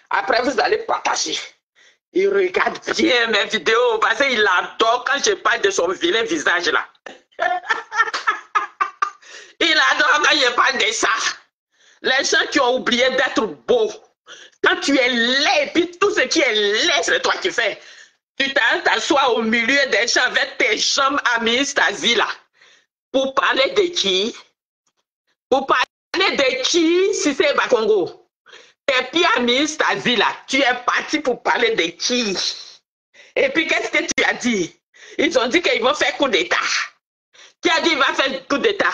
Après, vous allez partager. Il regarde bien mes vidéos parce qu'il adore quand je parle de son vilain visage là. Il adore quand je parle de ça. Les gens qui ont oublié d'être beaux. Quand tu es laid, et puis tout ce qui est laid, c'est toi qui fais. Tu t'assois au milieu des gens avec tes jambes amis, ta vie là. Pour parler de qui? Pour parler de qui, si c'est Bakongo? Tes pieds amis, ta vie là. Tu es parti pour parler de qui? Et puis qu'est-ce que tu as dit? Ils ont dit qu'ils vont faire coup d'état. Qui a dit qu'il va faire coup d'état?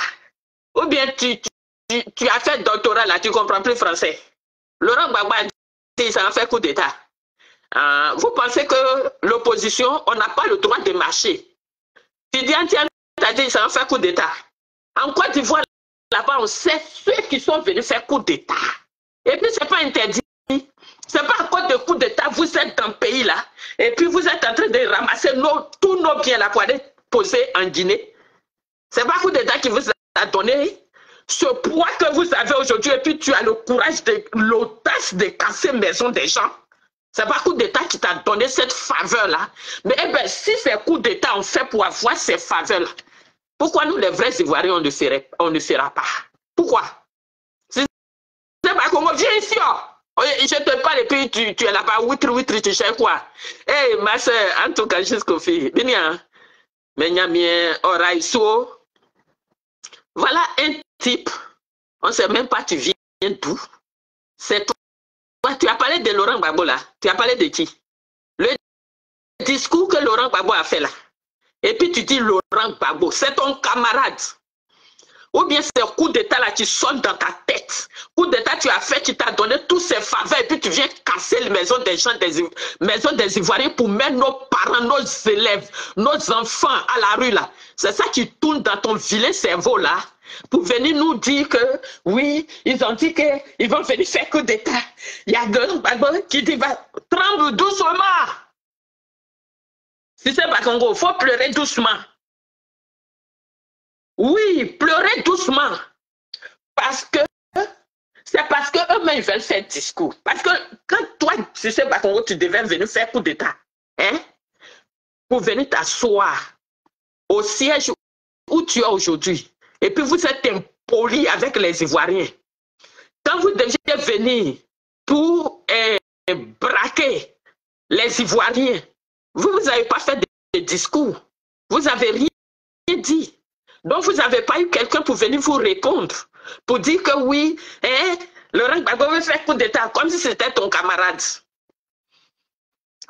Ou bien tu as fait doctorat là, tu ne comprends plus français. Laurent Gbagbo a dit ça va faire coup d'état. Vous pensez que l'opposition, on n'a pas le droit de marcher. Tidiane a dit ça va faire coup d'état. En Côte d'Ivoire, là-bas, on sait ceux qui sont venus faire coup d'état. Et puis, ce n'est pas interdit. Ce n'est pas à cause de coup d'état, vous êtes dans le pays là. Et puis, vous êtes en train de ramasser tous nos biens là pour aller poser en Guinée. Ce n'est pas coup d'état qui vous a donné ce poids que vous avez aujourd'hui. Et puis, tu as le courage, l'audace de casser maison des gens. C'est pas coup d'État qui t'a donné cette faveur-là. Mais eh ben, si c'est coup d'État, on fait pour avoir ces faveurs-là. Pourquoi nous, les vrais Ivoiriens, on ne fera pas? Pourquoi? C'est pas comment, viens ici, oh. Je te parle et puis tu es là-bas, ouitri, tu cherches quoi? Hey, ma soeur, en tout cas, jusqu'au fil. Bien, mais Oraïso. Voilà un type, on ne sait même pas tu viens d'où. C'est toi. Tu as parlé de Laurent Gbagbo là. Tu as parlé de qui? Le discours que Laurent Gbagbo a fait là. Et puis tu dis Laurent Gbagbo, c'est ton camarade. Ou bien c'est un coup d'état là qui sonne dans ta tête. Coup d'état tu as fait, tu t'as donné tous ces faveurs et puis tu viens casser les maisons des gens, maisons des Ivoiriens pour mettre nos parents, nos élèves, nos enfants à la rue là. C'est ça qui tourne dans ton vilain cerveau là. Pour venir nous dire que, oui, ils ont dit qu'ils vont venir faire coup d'état. Il y a Laurent Gbagbo qui dit, tremble doucement. Si c'est Bakongo, il faut pleurer doucement. Oui, pleurer doucement. Parce que, c'est parce qu'eux-mêmes veulent faire discours. Parce que quand toi, si c'est Bakongo, tu devais venir faire coup d'état, hein, pour venir t'asseoir au siège où tu es aujourd'hui. Et puis vous êtes impoli avec les Ivoiriens. Quand vous deviez venir pour braquer les Ivoiriens, vous n'avez pas fait de discours. Vous n'avez rien dit. Donc vous n'avez pas eu quelqu'un pour venir vous répondre. Pour dire que oui, hein, Laurent Gbagbo veut faire coup d'état comme si c'était ton camarade.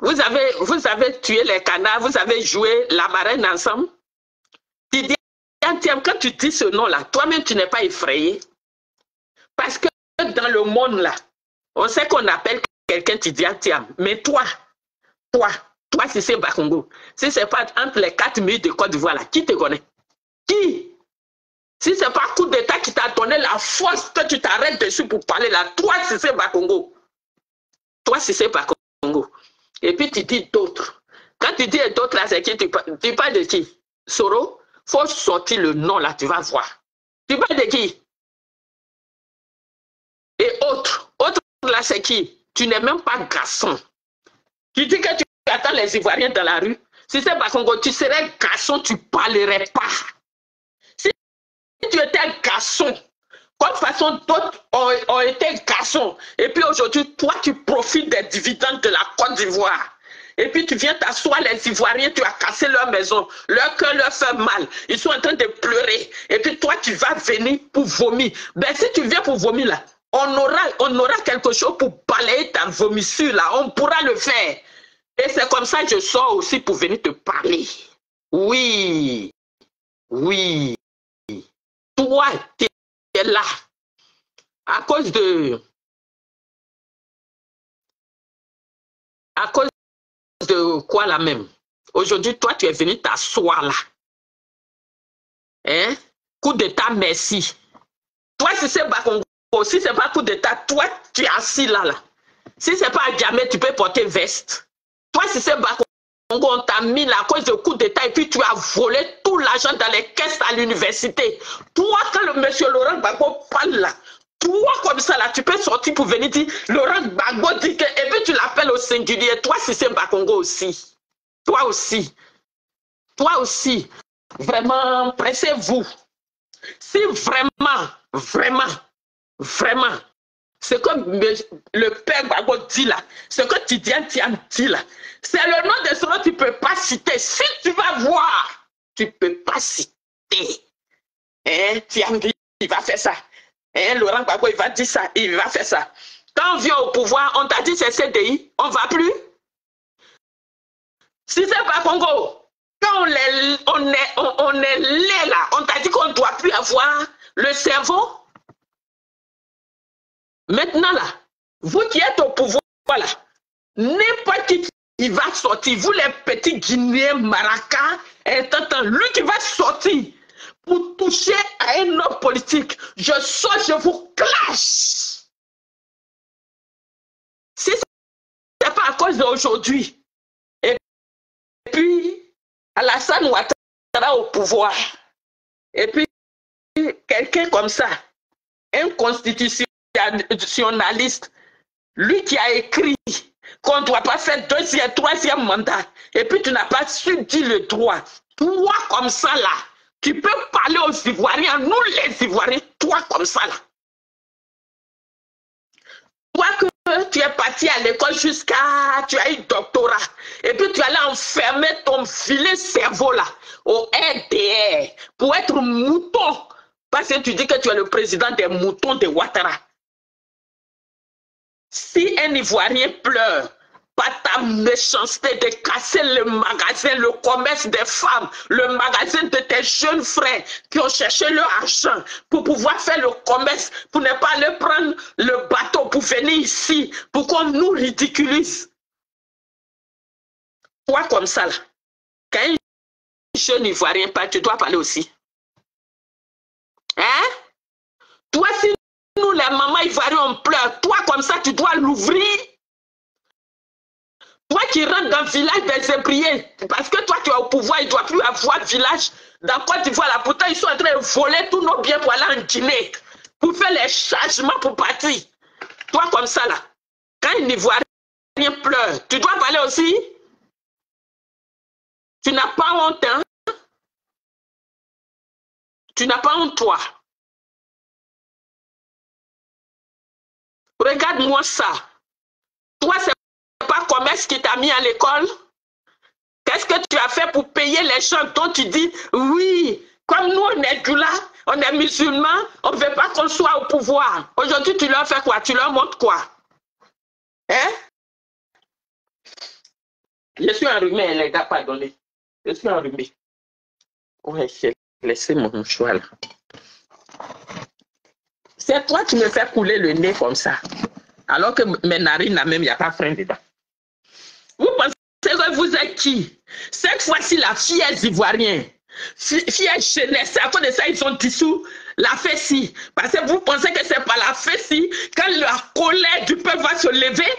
Vous avez tué les canards, vous avez joué la marraine ensemble. Quand tu dis ce nom-là, toi-même, tu n'es pas effrayé. Parce que dans le monde, là, on sait qu'on appelle quelqu'un Tidiane Thiam. Mais toi, si c'est Bakongo, si ce n'est pas entre les 4 minutes de Côte d'Ivoire, là, qui te connaît? Qui? Si ce n'est pas coup d'État qui t'a donné la force que tu t'arrêtes dessus pour parler là, toi, si c'est Bakongo. Toi, si c'est Bakongo. Et puis, tu dis d'autres. Quand tu dis d'autres, là, c'est qui? Tu parles de qui? Soro? Faut sortir le nom là, tu vas voir. Tu parles de qui? Et autre là, c'est qui? Tu n'es même pas garçon. Tu dis que tu attends les Ivoiriens dans la rue. Si c'est Bakongo, tu serais garçon, tu ne parlerais pas. Si tu étais garçon, comme façon d'autres ont été garçons, et puis aujourd'hui, toi, tu profites des dividendes de la Côte d'Ivoire. Et puis tu viens t'asseoir, les Ivoiriens, tu as cassé leur maison, leur cœur leur fait mal, ils sont en train de pleurer. Et puis toi, tu vas venir pour vomir. Ben si tu viens pour vomir là, on aura quelque chose pour balayer ta vomissure là, on pourra le faire. Et c'est comme ça que je sors aussi pour venir te parler. Oui, toi, tu es là. À cause de quoi là même? Aujourd'hui, toi, tu es venu t'asseoir là. Hein? Coup d'état, merci. Toi, si c'est Bakongo, si c'est pas coup d'état, toi, tu es assis là. Si c'est pas Adjamé, tu peux porter veste. Toi, si c'est Bakongo, on t'a mis là à cause de coup d'état et puis tu as volé tout l'argent dans les caisses à l'université. Toi, quand le monsieur Laurent Gbagbo parle là, Toi, comme ça, là, tu peux sortir pour venir dire, Laurent Gbagbo dit que, et puis tu l'appelles au singulier. Toi, si c'est Bakongo aussi. Toi aussi. Toi aussi. Vraiment, pressez-vous. Si vraiment, ce que le père Gbagbo dit là, ce que Tidiane dit là, c'est le nom de ce nom que tu ne peux pas citer. Si tu vas voir, tu ne peux pas citer. Hein, Tidiane, il va faire ça. Hein, Laurent Gbagbo, il va dire ça, il va faire ça. Quand on vient au pouvoir, on t'a dit c'est CDI, on ne va plus. Si c'est pas Congo, quand on est là, on t'a dit qu'on ne doit plus avoir le cerveau. Maintenant là, vous qui êtes au pouvoir là, n'importe qui va sortir, vous les petits Guinéens, Maracas, lui qui va sortir pour toucher à un homme politique, je sors, je vous clash. Si ce n'est pas à cause d'aujourd'hui, et puis Alassane Ouattara au pouvoir, et puis quelqu'un comme ça, un constitutionnaliste, lui qui a écrit qu'on ne doit pas faire deuxième, troisième mandat, et puis tu n'as pas su dire le droit. Toi comme ça là, tu peux parler aux Ivoiriens, nous les Ivoiriens, toi comme ça là. Toi que tu es parti à l'école jusqu'à, tu as eu doctorat, et puis tu allais enfermer ton filet cerveau là, au RDR, pour être mouton, parce que tu dis que tu es le président des moutons de Ouattara. Si un Ivoirien pleure, pas ta méchanceté de casser le magasin, le commerce des femmes, le magasin de tes jeunes frères qui ont cherché leur argent pour pouvoir faire le commerce, pour ne pas aller prendre le bateau pour venir ici, pour qu'on nous ridiculise. Toi comme ça, là, quand un jeune Ivoirien parle, tu dois parler aussi. Hein? Toi, si nous, les mamans ivoiriennes, on pleure, toi comme ça, tu dois l'ouvrir. Toi qui rentres dans le village des impriés, parce que toi tu es au pouvoir, il ne doit plus avoir de village dans Côte d'Ivoire. Là, pourtant, ils sont en train de voler tous nos biens pour aller en Guinée, pour faire les chargements pour partir. Toi comme ça là, quand un Ivoirien pleure, tu dois parler aussi. Tu n'as pas honte, hein? Tu n'as pas honte, toi. Regarde-moi ça. Toi, c'est pas commerce qui t'a mis à l'école? Qu'est-ce que tu as fait pour payer les gens dont tu dis, oui, comme nous on est là, on est musulmans, on ne veut pas qu'on soit au pouvoir. Aujourd'hui, tu leur fais quoi? Tu leur montres quoi? Hein? Je suis enrhumé, les gars, pardonnez. Je suis enrhumé. Ouais, j'ai laissé mon choix là. C'est toi qui me fais couler le nez comme ça. Alors que mes narines, même, il n'y a pas frein dedans. Vous pensez que vous êtes qui? Cette fois-ci, la fille est ivoirienne. Fille est jeunesse. À cause de ça, ils ont dissous la FESI. Parce que vous pensez que c'est pas la FESI. Quand la colère du peuple va se lever,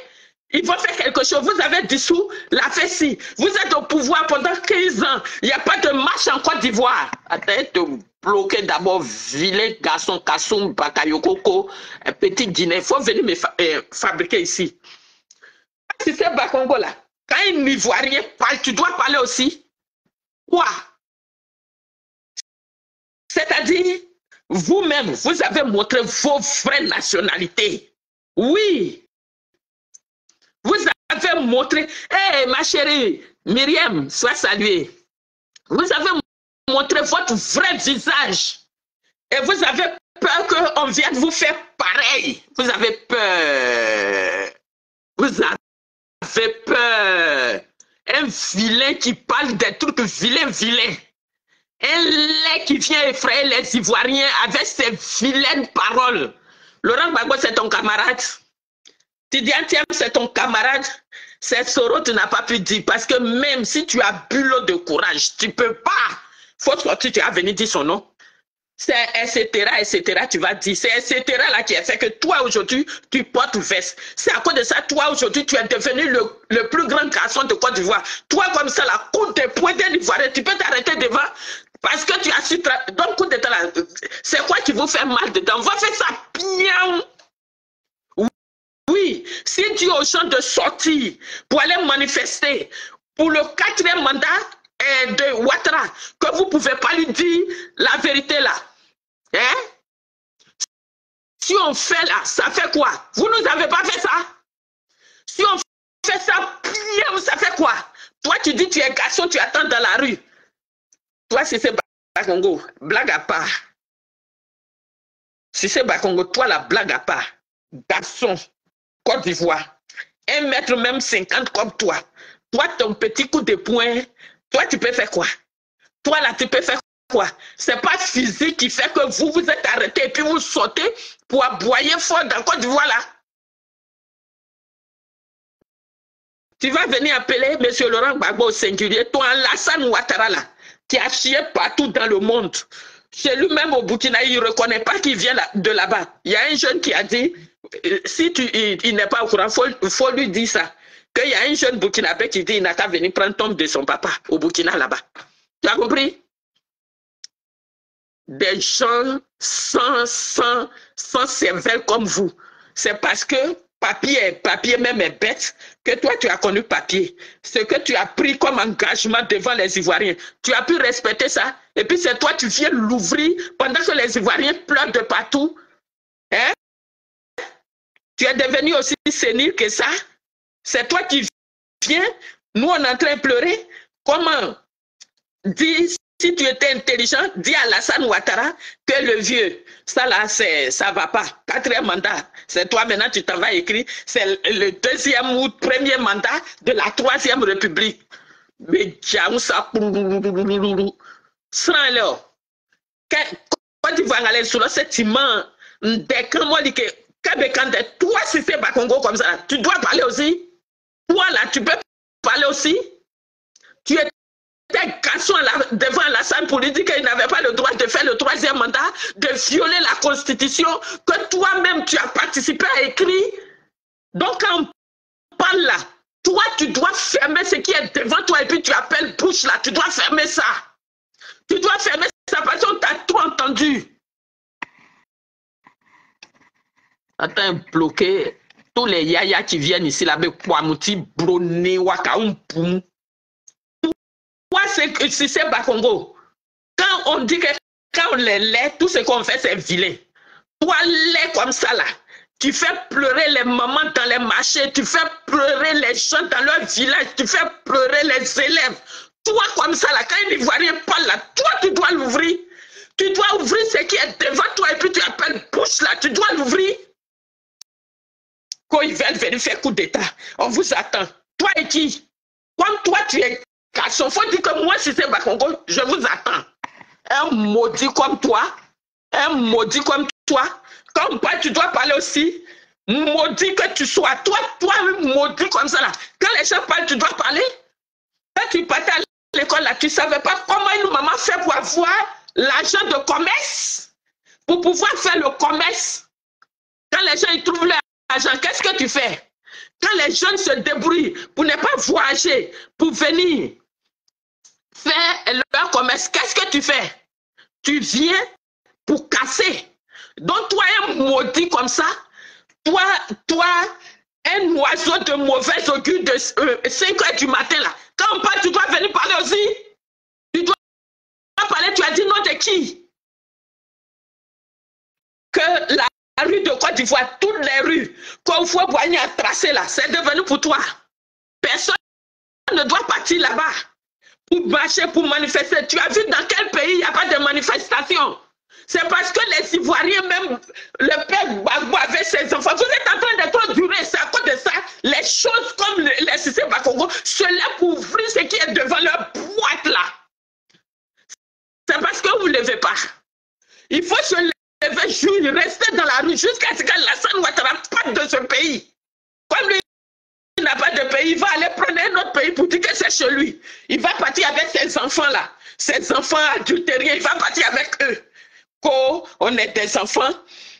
ils vont faire quelque chose. Vous avez dissous la FESI. Vous êtes au pouvoir pendant 15 ans. Il n'y a pas de marche en Côte d'Ivoire. Attends, te bloquer d'abord, vilain garçon, Kassoum, Bakayokoko, un petit Guinée. Il faut venir me fabriquer ici. Si c'est Bakongo là, quand un Ivoirien parle, tu dois parler aussi. Quoi? C'est-à-dire, vous-même, vous avez montré vos vraies nationalités. Oui. Vous avez montré, hé, ma chérie, Myriam, sois saluée. Vous avez montré votre vrai visage. Et vous avez peur qu'on vienne vous faire pareil. Vous avez peur. Vous avez peur. Un vilain qui parle des trucs vilains. Un lait qui vient effrayer les Ivoiriens avec ses vilaines paroles. Laurent Gbagbo, c'est ton camarade. Tidiane Thiam, c'est ton camarade. C'est Soro, tu n'as pas pu dire. Parce que même si tu as bulot de courage, tu ne peux pas. Faut sortir, tu as venu dire son nom. C'est etc. Tu vas dire. C'est etc. là qui a fait que toi aujourd'hui, tu portes veste. C'est à cause de ça, toi aujourd'hui, tu es devenu le plus grand garçon de Côte d'Ivoire. Toi comme ça, la cour des poings d'un Ivoirien, tu peux t'arrêter devant Parce que tu as su... Donc, coup d'état là, c'est quoi qui vous fait mal dedans? On va faire ça bien. Oui, si tu es au champ de sortie pour aller manifester pour le 4e mandat de Ouattara, que vous ne pouvez pas lui dire la vérité là. Hein? Si on fait là, ça fait quoi? Vous ne nous avez pas fait ça? Si on fait ça bien, ça fait quoi? Toi, tu dis tu es garçon, tu attends dans la rue. Toi, si c'est Bakongo, blague à part. Si c'est Bakongo, toi, la blague à part. Garçon, Côte d'Ivoire, 1 mètre même 50 comme toi. Toi, ton petit coup de poing, toi, tu peux faire quoi? Toi, là, tu peux faire quoi? C'est pas physique qui fait que vous vous êtes arrêté et puis vous sautez pour aboyer fort dans Côte d'Ivoire, là. Tu vas venir appeler M. Laurent Gbagbo au singulier, toi, Alassane Ouattara, là, qui a chié partout dans le monde. Chez lui-même au Burkina, il ne reconnaît pas qu'il vient de là-bas. Il y a un jeune qui a dit, si il n'est pas au courant, il faut lui dire ça. Qu'il y a un jeune Burkinabé qui dit qu'il n'a qu'à venir prendre tombe de son papa au Burkina là-bas. Tu as compris? Des gens sans cervelle comme vous. C'est parce que papier même est bête que toi tu as connu papier. Ce que tu as pris comme engagement devant les Ivoiriens, tu as pu respecter ça. Et puis c'est toi tu viens l'ouvrir pendant que les Ivoiriens pleurent de partout. Hein? Tu es devenu aussi sénile que ça. C'est toi qui viens. Nous on est en train de pleurer. Comment dire? Si tu étais intelligent, dis à Alassane Ouattara que le vieux, ça là, ça va pas. 4e mandat, c'est toi maintenant, tu t'en vas écrire. C'est le 2e ou 1er mandat de la 3e République. Mais Djaou, ça, sans alors. Quand tu vas aller sur le sentiment, dès que moi, toi, si c'est Bakongo comme ça, tu dois parler aussi. Toi là, tu peux parler aussi. Tu es garçon devant Alassane pour lui dire qu'il n'avait pas le droit de faire le 3e mandat, de violer la constitution que toi-même tu as participé à écrire. Donc quand on parle là, toi tu dois fermer ce qui est devant toi et puis tu appelles bouche là, tu dois fermer ça. Tu dois fermer ça parce qu'on t'a tout entendu. Attends, bloquer tous les yaya qui viennent ici là, Kwamouti, Broné, Wakaoumpoum. Si c'est Bakongo, quand on dit que quand on les lait, tout ce qu'on fait, c'est vilain. Toi, lait comme ça, là, tu fais pleurer les mamans dans les marchés, tu fais pleurer les gens dans leur village, tu fais pleurer les élèves. Toi, comme ça, là, quand un Ivoirien parle, là, toi, tu dois l'ouvrir. Tu dois ouvrir ce qui est devant toi et puis tu appelles bouche, là, tu dois l'ouvrir. Quand ils veulent venir faire coup d'état, on vous attend. Toi et qui? Comme toi, tu es garçon, faut dire que moi, si c'est Bakongo, je vous attends. Un maudit comme toi, comme toi, tu dois parler aussi. Maudit que tu sois, toi, maudit comme ça là. Quand les gens parlent, tu dois parler. Quand tu partais à l'école là, tu ne savais pas comment une maman fait pour avoir l'argent de commerce, pour pouvoir faire le commerce. Quand les gens ils trouvent leur argent, qu'est-ce que tu fais? Quand les jeunes se débrouillent pour ne pas voyager, pour venir faire leur commerce, qu'est-ce que tu fais? Tu viens pour casser. Donc toi, un maudit comme ça, toi, un oiseau de mauvaise augure de 5 h du matin, là, quand on parle, tu dois venir parler aussi. Tu dois parler, tu as dit non de qui? Que la rue de Côte d'Ivoire, toutes les rues qu'on voit Boigny a tracées là, c'est devenu pour toi. Personne ne doit partir là-bas pour marcher, pour manifester. Tu as vu dans quel pays il n'y a pas de manifestation? C'est parce que les Ivoiriens, même le père Gbagbo avec ses enfants, vous êtes en train d'être duré. C'est à cause de ça, les choses comme les Cissé Bakongo se lèvent pour ouvrir ce qui est devant leur boîte là. C'est parce que vous ne levez pas. Il faut se lever, jouer, rester dans la rue jusqu'à ce qu'Alassane Ouattara parte de ce pays. Comme lui, il n'a pas de pays, il va aller prendre un autre pays pour dire que c'est chez lui. Il va partir avec ses enfants là, ses enfants adultériens, il va partir avec eux. On est des enfants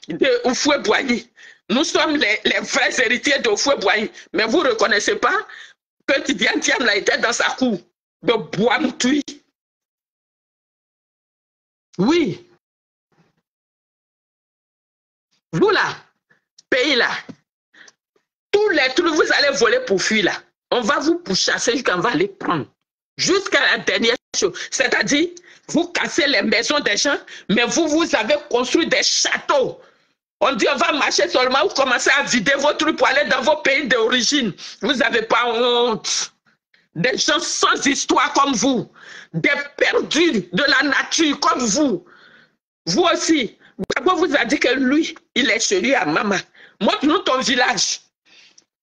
de Houphouët-Boigny. Nous sommes les vrais héritiers de Houphouët-Boigny. Mais vous ne reconnaissez pas que Tidiane Thiam était dans sa cour de Bois-Moutouy. Oui. Vous là, pays là, tous les trucs, vous allez voler pour fuir là. On va vous pourchasser jusqu'à on va les prendre. Jusqu'à la dernière chose. C'est-à-dire, vous cassez les maisons des gens, mais vous avez construit des châteaux. On dit on va marcher seulement, vous commencez à vider vos trucs pour aller dans vos pays d'origine. Vous n'avez pas honte. Des gens sans histoire comme vous. Des perdus de la nature comme vous. Vous aussi. D'abord, vous a dit que lui, il est celui à maman. Montre-nous ton village.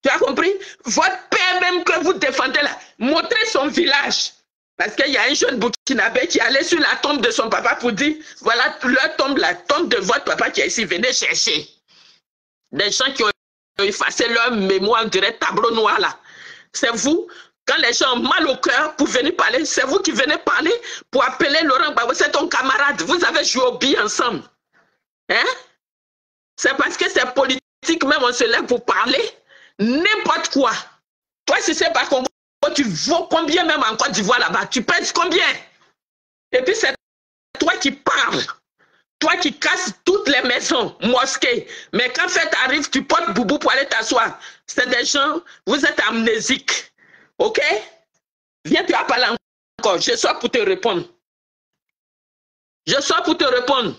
Tu as compris? Votre père même que vous défendez là, montrez son village. Parce qu'il y a un jeune Burkinabé qui allait sur la tombe de son papa pour dire, voilà leur tombe, la tombe de votre papa qui est ici, venez chercher. Des gens qui ont effacé leur mémoire, on dirait tableau noir là. C'est vous, quand les gens ont mal au cœur pour venir parler, c'est vous qui venez parler pour appeler Laurent Gbagbo, c'est ton camarade, vous avez joué au billet ensemble. Hein? C'est parce que c'est politique, même on se lève pour parler. N'importe quoi. Toi, si c'est pas Congo, tu vaux combien même en Côte d'Ivoire là-bas? Tu pèses combien? Et puis c'est toi qui parles. Toi qui casses toutes les maisons, mosquées. Mais quand fête arrive, tu portes boubou pour aller t'asseoir. C'est des gens, vous êtes amnésiques. Ok? Viens, tu vas parler encore. Je sors pour te répondre. Je sors pour te répondre.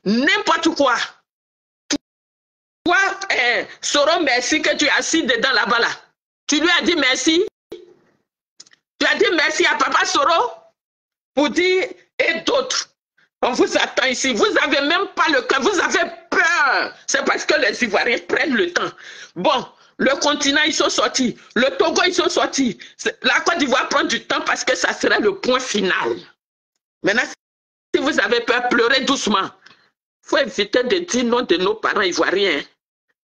N'importe quoi. Toi, Soro, merci que tu es assis dedans là-bas là. Tu lui as dit merci. Tu as dit merci à papa Soro pour dire et d'autres. On vous attend ici. Vous n'avez même pas le cœur. Vous avez peur. C'est parce que les Ivoiriens prennent le temps. Bon, le continent, ils sont sortis. Le Togo, ils sont sortis. La Côte d'Ivoire prend du temps parce que ça serait le point final. Maintenant, si vous avez peur, pleurez doucement. Il faut éviter de dire non de nos parents ivoiriens.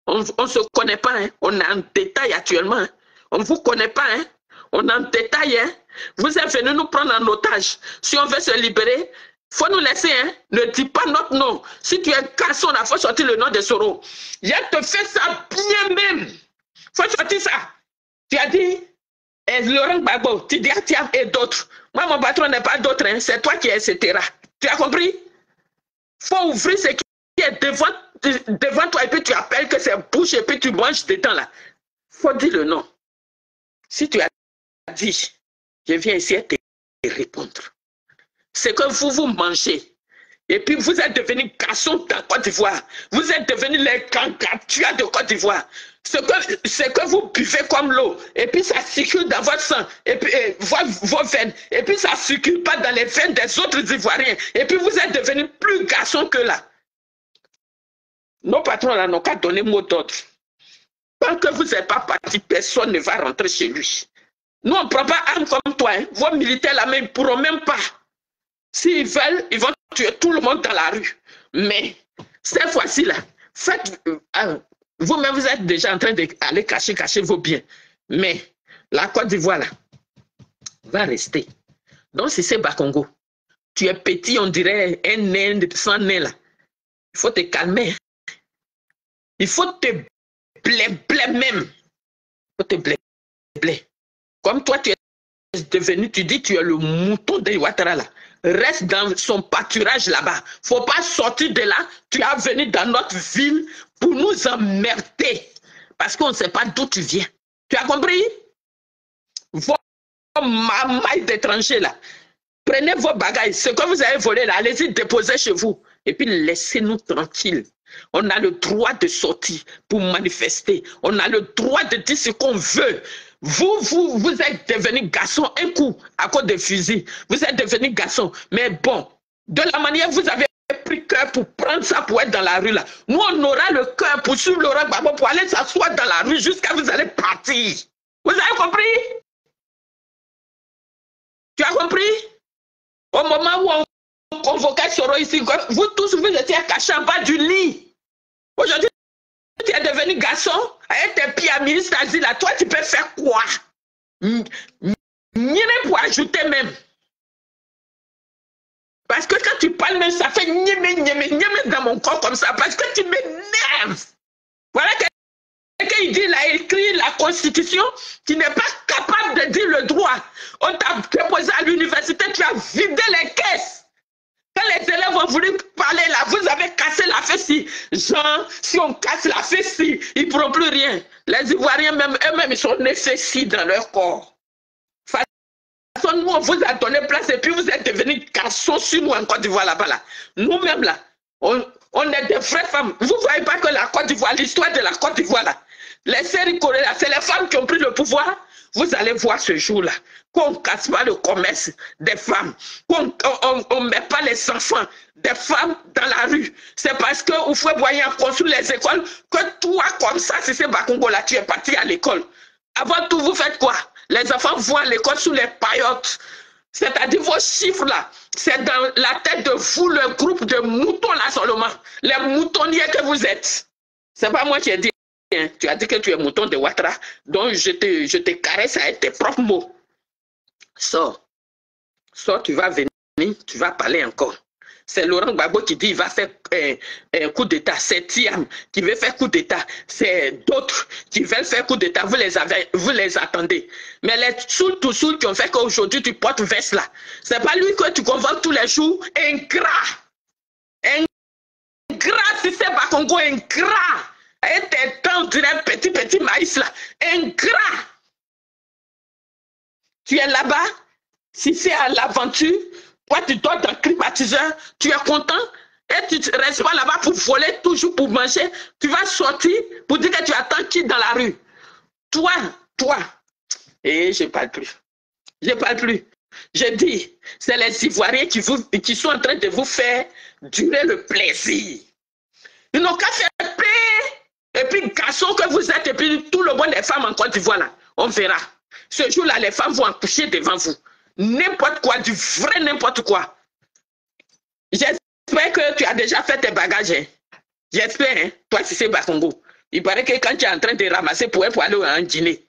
On ne se connaît pas. Hein. On est en détail actuellement. Hein. On ne vous connaît pas. Hein. On est en détail. Hein. Vous êtes venus nous prendre en otage. Si on veut se libérer, il faut nous laisser. Hein. Ne dis pas notre nom. Si tu es garçon, il faut sortir le nom de Soro. Il te fait ça bien même. Il faut sortir ça. Tu as dit, Laurent Gbagbo, tu dis Tiam et d'autres. Moi, mon patron n'est pas d'autre. Hein. C'est toi qui es, etc. Tu as compris? Il faut ouvrir ce qui est devant toi et puis tu appelles que c'est bouche et puis tu manges dedans là. Il faut dire le nom. Si tu as dit, je viens ici te répondre. C'est que vous mangez. Et puis vous êtes devenus garçons dans Côte d'Ivoire. Vous êtes devenus les gangatuas de Côte d'Ivoire. Ce que vous buvez comme l'eau. Et puis ça circule dans votre sang. Et puis vos veines. Et puis ça ne circule pas dans les veines des autres Ivoiriens. Et puis vous êtes devenus plus garçons que là. Nos patrons là n'ont qu'à donner mot d'ordre. Tant que vous n'êtes pas parti, personne ne va rentrer chez lui. Nous, on ne prend pas armes comme toi. Hein. Vos militaires là même, ils ne pourront même pas. S'ils veulent, ils vont tuer tout le monde dans la rue. Mais cette fois-ci là, faites... vous-même, vous êtes déjà en train d'aller cacher vos biens. Mais la Côte d'Ivoire là, va rester. Donc si c'est Bakongo, tu es petit, on dirait un nain sans nez là. Il faut te calmer. Il faut te blé même. Il faut te blé. Comme toi, tu es devenu, tu dis, tu es le mouton de Ouattara là. Reste dans son pâturage là-bas. Il ne faut pas sortir de là. Tu es venu dans notre ville pour nous emmerder. Parce qu'on ne sait pas d'où tu viens. Tu as compris? Vos mamailles d'étrangers là. Prenez vos bagages. Ce que vous avez volé là, allez-y déposer chez vous. Et puis laissez-nous tranquilles. On a le droit de sortir pour manifester. On a le droit de dire ce qu'on veut. Vous êtes devenus garçons un coup à cause des fusils. Vous êtes devenus garçons. Mais bon, de la manière vous avez pris cœur pour prendre ça pour être dans la rue là. Nous, on aura le cœur pour suivre Laurent Gbagbo pour aller s'asseoir dans la rue jusqu'à vous allez partir. Vous avez compris? Tu as compris? Au moment où on convoquait Soro ici, vous tous, vous étiez cachés en bas du lit. Aujourd'hui, tu es devenu garçon, avec tes pieds à ministre d'asile là, toi, tu peux faire quoi? Rien pour ajouter même. Parce que quand tu parles même, ça fait niémé dans mon corps comme ça, parce que tu m'énerves. Voilà quelqu'un il dit, il a écrit la Constitution, tu n'es pas capable de dire le droit. On t'a déposé à l'université, tu as vidé les caisses. Quand les élèves ont voulu parler là, vous avez cassé la fessille. Jean, si on casse la fessille, ils ne pourront plus rien. Les Ivoiriens, même eux-mêmes, ils sont nés fessilles dans leur corps. Nous, on vous a donné place et puis vous êtes devenus garçons sur nous en Côte d'Ivoire là-bas. Là. Nous-mêmes, là, on est des vraies femmes. Vous ne voyez pas que la Côte d'Ivoire, l'histoire de la Côte d'Ivoire, là, les séries coréennes, c'est les femmes qui ont pris le pouvoir. Vous allez voir ce jour-là qu'on ne casse pas le commerce des femmes, qu'on ne met pas les enfants des femmes dans la rue. C'est parce que Oufoué Boigny a construit les écoles que toi, comme ça, si c'est Bakongo là, tu es parti à l'école. Avant tout, vous faites quoi? Les enfants vont à l'école sous les paillotes. C'est-à-dire vos chiffres là, c'est dans la tête de vous, le groupe de moutons là seulement. Les moutonniers que vous êtes. C'est pas moi qui ai dit. Hein. Tu as dit que tu es mouton de Ouattara. Donc je te caresse avec tes propres mots. Sors. Sors, tu vas venir, tu vas parler encore. C'est Laurent Gbagbo qui dit qu'il va faire un coup d'État. C'est Thiam qui veut faire coup d'État. C'est d'autres qui veulent faire coup d'État. Vous les attendez. Mais les Soul qui ont fait qu'aujourd'hui tu portes veste là, c'est pas lui que tu convoques tous les jours. Ingrat. Ingrat, si c'est pas Congo, ingrat. Et tes temps, on dirait petit maïs là. Ingrat. Tu es là-bas. Si c'est à l'aventure, toi, tu dors dans le climatiseur, tu es content et tu ne restes pas là-bas pour voler, toujours pour manger. Tu vas sortir pour dire que tu attends qui dans la rue. Toi, et je ne parle plus. Je ne parle plus. Je dis, c'est les Ivoiriens qui sont en train de vous faire durer le plaisir. Ils n'ont qu'à faire paix. Et puis, garçon que vous êtes, et puis tout le monde des femmes en Côte d'Ivoire, là, on verra. Ce jour-là, les femmes vont accoucher devant vous. N'importe quoi, du vrai n'importe quoi. J'espère que tu as déjà fait tes bagages. Hein. J'espère, hein. Toi, si c'est Bakongo. Il paraît que quand tu es en train de ramasser pour aller à un dîner,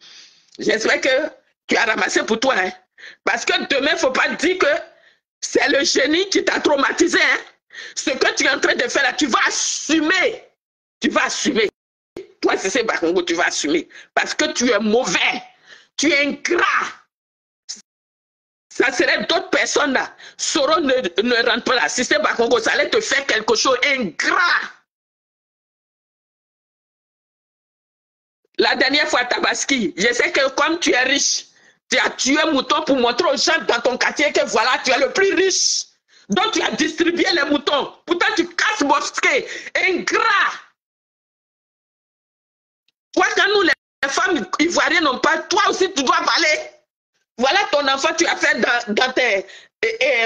j'espère que tu as ramassé pour toi. Hein. Parce que demain, il ne faut pas dire que c'est le génie qui t'a traumatisé. Hein. Ce que tu es en train de faire là, tu vas assumer. Tu vas assumer. Toi, si c'est Bakongo, tu vas assumer. Parce que tu es mauvais. Tu es ingrat. Ça serait d'autres personnes là. Soro ne rentre pas là. Si c'est Bakongo, ça allait te faire quelque chose ingrat. La dernière fois, Tabaski, je sais que comme tu es riche, tu as tué mouton pour montrer aux gens dans ton quartier que voilà, tu es le plus riche. Donc tu as distribué les moutons. Pourtant, tu casses mosquée. Ingrat. Toi, quand nous, les femmes ivoiriennes n'ont pas, toi aussi, tu dois parler. Voilà ton enfant, tu as fait dans tes...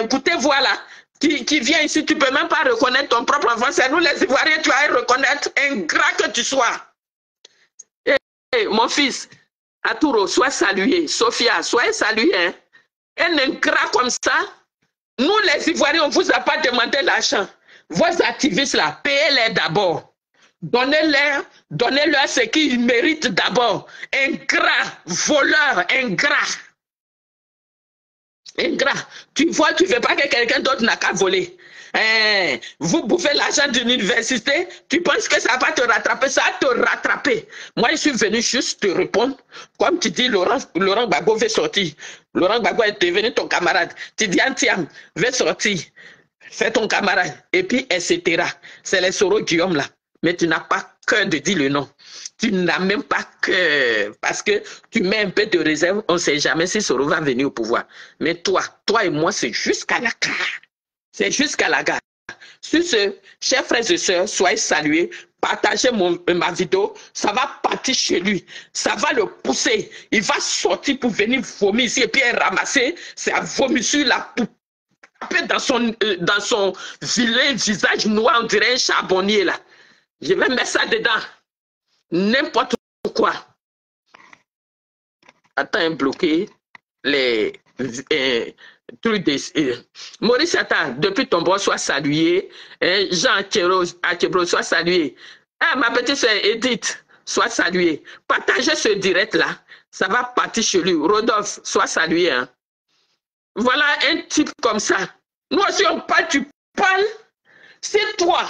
Écoutez, voilà, qui vient ici, tu ne peux même pas reconnaître ton propre enfant. C'est nous les Ivoiriens, tu vas reconnaître, ingrat que tu sois. Mon fils, Arturo, sois salué. Sophia, soyez salués. Hein. Un ingrat comme ça, nous les Ivoiriens, on ne vous a pas demandé l'argent. Vos activistes là, payez-les d'abord. Donnez-leur ce qu'ils méritent d'abord. Ingrat, voleur, ingrat. Ingrat, tu vois, tu ne veux pas que quelqu'un d'autre n'a qu'à voler. Vous bouffez l'argent d'une université, tu penses que ça va te rattraper, ça va te rattraper. Moi, je suis venu juste te répondre. Comme tu dis, Laurent Gbagbo veut sortir. Laurent Gbagbo est devenu ton camarade. Tu dis, Antiam, veut sortir. Fais ton camarade. Et puis, etc. C'est les Soro Guillaume là. Mais tu n'as pas cœur de dire le nom. Tu n'as même pas cœur. Parce que tu mets un peu de réserve. On ne sait jamais si Soro va venir au pouvoir. Mais toi et moi, c'est jusqu'à la gare. C'est jusqu'à la gare. Sur ce, chers frères et sœurs, soyez salués. Partagez ma vidéo. Ça va partir chez lui. Ça va le pousser. Il va sortir pour venir vomir ici et puis ramasser sa vomissure là pour taper dans son vilain visage noir, on dirait un charbonnier là. Je vais mettre ça dedans. N'importe quoi. Attends, bloquer les trucs des... Maurice Attends, depuis ton bon, sois salué. Jean Akebro, sois salué. Ma petite soeur Edith, sois salué. Partagez ce direct-là. Ça va partir chez lui. Rodolphe, sois salué. Hein. Voilà un type comme ça. Nous aussi, on parle, tu parles. C'est toi,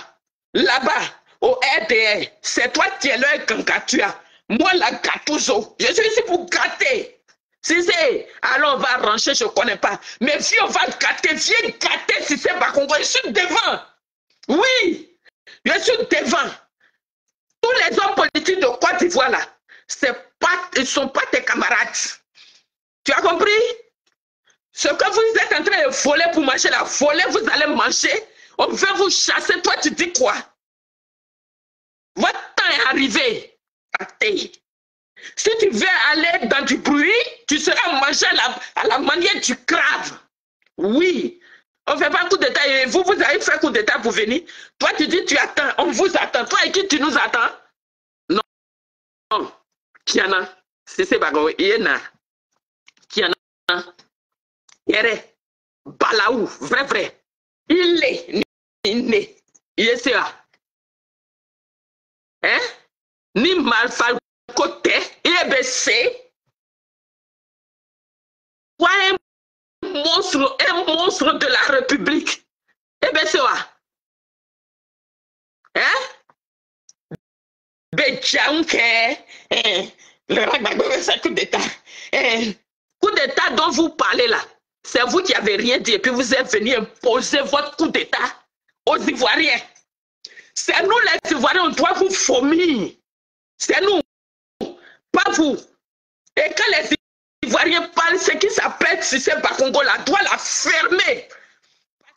là-bas, au RDR. C'est toi qui es là, Kankatua. Moi, la Gatouzo. Je suis ici pour gâter. Si c'est, alors on va arranger, je ne connais pas. Mais si on va gâter, viens gâter si c'est Bakongo. Je suis devant. Oui, je suis devant. Tous les hommes politiques de Côte d'Ivoire, là, ils ne sont pas tes camarades. Tu as compris? Ce que vous êtes en train de voler pour manger, là, voler, vous allez manger. On veut vous chasser. Toi, tu dis quoi? Votre temps est arrivé. Si tu veux aller dans du bruit, tu seras mangé à la manière du crabe. Oui. On ne fait pas coup d'état. Vous avez fait coup d'état pour venir. Toi, tu dis, tu attends. On vous attend. Toi, et qui tu nous attends? Non. Non. Kiana. C'est Bago. Yena. Kiana. Yere. Balaou. Vrai. Il est. Il est là. Hein? Ni malfal côté. Il est baissé. Quoi un monstre de la République. Eh bien, c'est quoi? Hein? Le coup d'état. Coup d'état dont vous parlez là, c'est vous qui avez rien dit et puis vous êtes venu imposer votre coup d'état aux Ivoiriens. C'est nous les Ivoiriens, on doit vous vomir. C'est nous, pas vous. Et quand les Ivoiriens parlent, ce qui s'appelle Cissé Bakongo là, doit la fermer.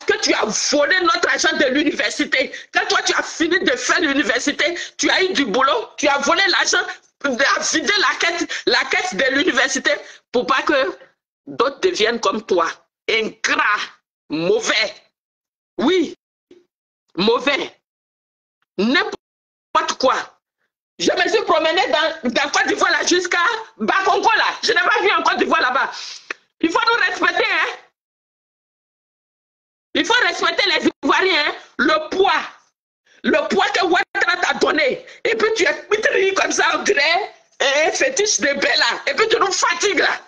Que tu as volé notre argent de l'université. Quand toi, tu as fini de faire l'université, tu as eu du boulot, tu as volé l'argent, vidé la caisse de l'université pour pas que d'autres deviennent comme toi. Ingrat, mauvais. Oui, mauvais. N'importe quoi. Je me suis promené dans Côte d'Ivoire là jusqu'à Bakongo là. Je n'ai pas vu en Côte d'Ivoire là-bas. Il faut nous respecter, hein. Il faut respecter les Ivoiriens, hein? Le poids que Ouattara t'a donné. Et puis tu es pétri comme ça, on dirait un fétiche de Bella. Et puis tu nous fatigues là.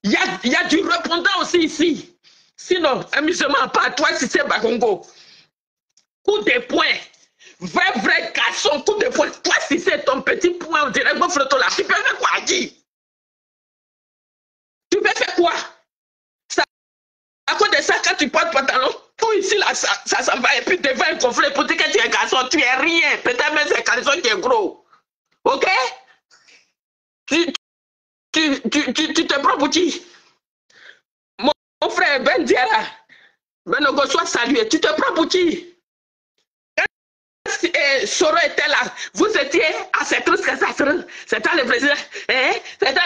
Il y a du répondant aussi ici. Sinon, amusement, pas toi si c'est Bakongo. Coup de poing. Vrai garçon, coup de poing. Toi si c'est ton petit poing, on dirait mon flotto là. Tu peux faire quoi, Guy? Tu peux faire quoi? Ça, à cause de ça, quand tu portes pantalon, tout ici, là, ça s'en va. Et puis, devant un conflit, pour dire que tu es garçon, tu es rien. Peut-être même c'est garçon qui est gros. OK? Tu te prends pour qui? Mon frère Ben Diara, Ben Ogo, sois salué. Tu te prends pour qui? Quand Soro était là, vous étiez à cette trucs que ça serait. C'était le président. Hein? Dès que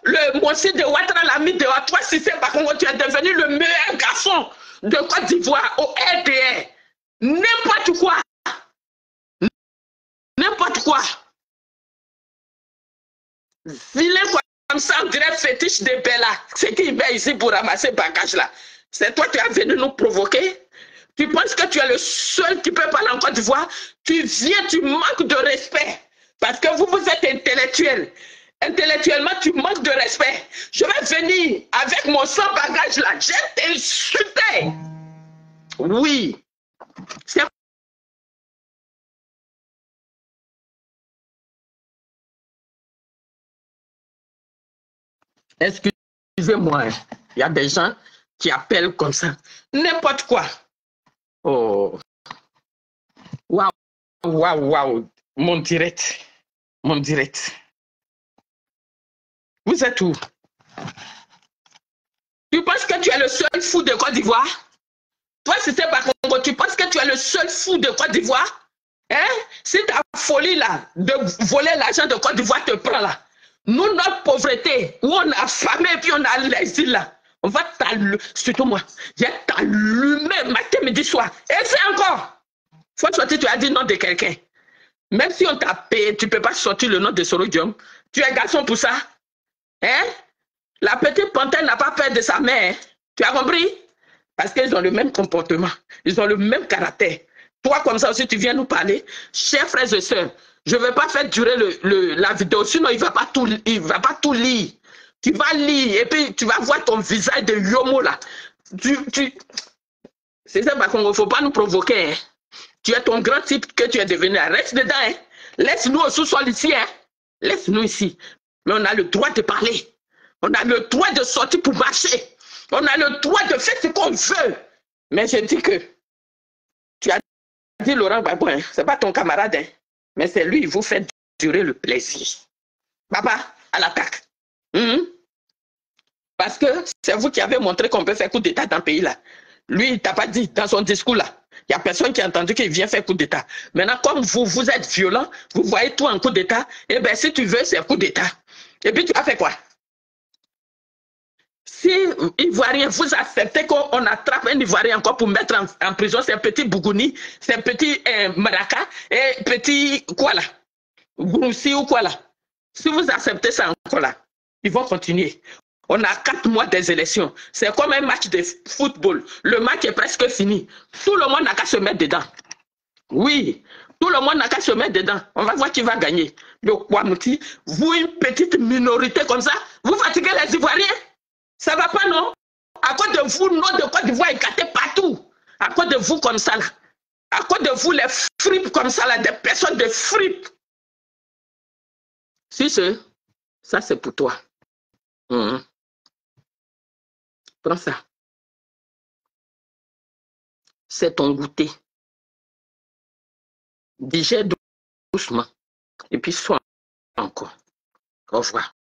le monsieur de Ouattara l'a mis dehors, toi, si c'est pas comment tu es devenu le meilleur garçon de Côte d'Ivoire au RDR. N'importe quoi. N'importe quoi. Vilain comme ça, on dirait fétiche de Bella. C'est qui vient ici pour ramasser le bagage là. C'est toi qui as venu nous provoquer. Tu penses que tu es le seul qui peut parler en Côte d'Ivoire? Tu viens, tu manques de respect. Parce que vous êtes intellectuel. Intellectuellement, tu manques de respect. Je vais venir avec mon sans bagage là. Je vais t'insulter. Oui. C'est excusez-moi, il y a des gens qui appellent comme ça. N'importe quoi. Oh. Waouh. Mon direct. Vous êtes où? Tu penses que tu es le seul fou de Côte d'Ivoire? Toi, si c'est pas Congo, tu penses que tu es le seul fou de Côte d'Ivoire? Hein? Si ta folie là, de voler l'argent de Côte d'Ivoire te prend là, nous, notre pauvreté, où on a famé et puis on a l'exil là, on va t'allumer, surtout moi, j'ai t'allumer matin, midi, soir. Et c'est encore. Faut sortir, tu as dit nom de quelqu'un. Même si on t'a payé, tu ne peux pas sortir le nom de Sorodium. Tu es garçon pour ça. Hein? La petite panthère n'a pas peur de sa mère. Tu as compris? Parce qu'ils ont le même comportement. Ils ont le même caractère. Toi, comme ça aussi, tu viens nous parler. Chers frères et sœurs, je ne vais pas faire durer la vidéo, sinon il ne va pas tout lire. Tu vas lire et puis tu vas voir ton visage de Yomo là. C'est ça, il ne faut pas nous provoquer. Hein. Tu es ton grand type que tu es devenu. Reste dedans. Hein. Laisse-nous au sous-sol ici. Hein. Laisse-nous ici. Mais on a le droit de parler. On a le droit de sortir pour marcher. On a le droit de faire ce qu'on veut. Mais je dis que, tu as dit Laurent Gbagbo, hein, ce n'est pas ton camarade, hein, mais c'est lui, il vous fait durer le plaisir. Papa, à l'attaque. Parce que c'est vous qui avez montré qu'on peut faire coup d'État dans le pays là. Lui, il ne t'a pas dit dans son discours là. Il n'y a personne qui a entendu qu'il vient faire coup d'État. Maintenant, comme vous êtes violent, vous voyez tout en coup d'État, eh bien, si tu veux, c'est coup d'État. Et puis, tu as fait quoi? Si Ivoirien, vous acceptez qu'on attrape un Ivoirien encore pour mettre en prison, c'est un petit Bougouni, c'est un petit Maraka, et petit quoi là? Goussi ou quoi là? Si vous acceptez ça encore là, ils vont continuer. On a 4 mois des élections. C'est comme un match de football. Le match est presque fini. Tout le monde n'a qu'à se mettre dedans. Oui, tout le monde n'a qu'à se mettre dedans. On va voir qui va gagner. Le Kwamouti, vous, une petite minorité comme ça, vous fatiguez les Ivoiriens. Ça ne va pas, non? À cause de vous, nom de Côte d'Ivoire est gâté partout. À cause de vous comme ça, là. À cause de vous, les fripes comme ça, là, des personnes de fripes. Si ça c'est pour toi. Prends ça. C'est ton goûter. Digère doucement. Et puis sois encore. Au revoir.